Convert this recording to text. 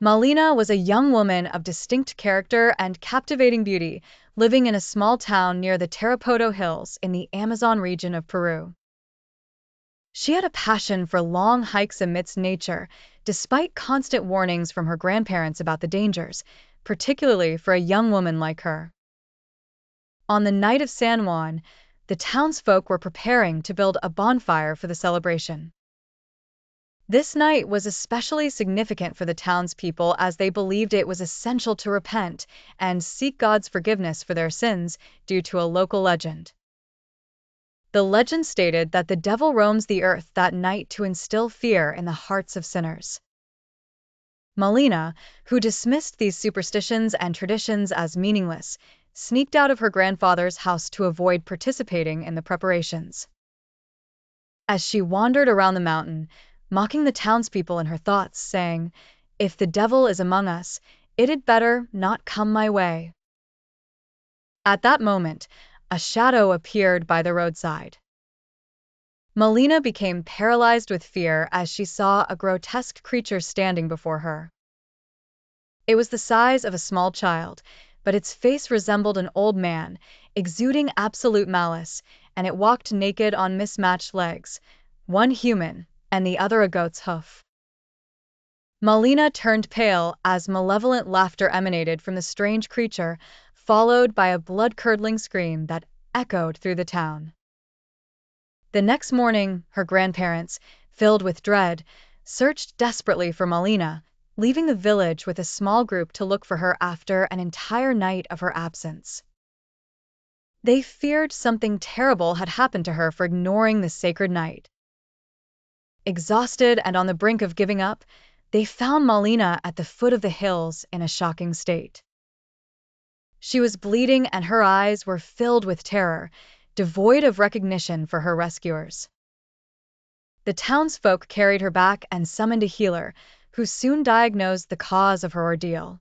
Malina was a young woman of distinct character and captivating beauty, living in a small town near the Tarapoto Hills in the Amazon region of Peru. She had a passion for long hikes amidst nature, despite constant warnings from her grandparents about the dangers, particularly for a young woman like her. On the night of San Juan, the townsfolk were preparing to build a bonfire for the celebration. This night was especially significant for the townspeople as they believed it was essential to repent and seek God's forgiveness for their sins due to a local legend. The legend stated that the devil roams the earth that night to instill fear in the hearts of sinners. Malina, who dismissed these superstitions and traditions as meaningless, sneaked out of her grandfather's house to avoid participating in the preparations. As she wandered around the mountain, mocking the townspeople in her thoughts, saying, "If the devil is among us, it had better not come my way." At that moment, a shadow appeared by the roadside. Malina became paralyzed with fear as she saw a grotesque creature standing before her. It was the size of a small child, but its face resembled an old man, exuding absolute malice, and it walked naked on mismatched legs, one human and the other a goat's hoof. Malina turned pale as malevolent laughter emanated from the strange creature, followed by a blood-curdling scream that echoed through the town. The next morning, her grandparents, filled with dread, searched desperately for Malina, leaving the village with a small group to look for her after an entire night of her absence. They feared something terrible had happened to her for ignoring the sacred night. Exhausted and on the brink of giving up, they found Malina at the foot of the hills in a shocking state. She was bleeding and her eyes were filled with terror, devoid of recognition for her rescuers. The townsfolk carried her back and summoned a healer, who soon diagnosed the cause of her ordeal.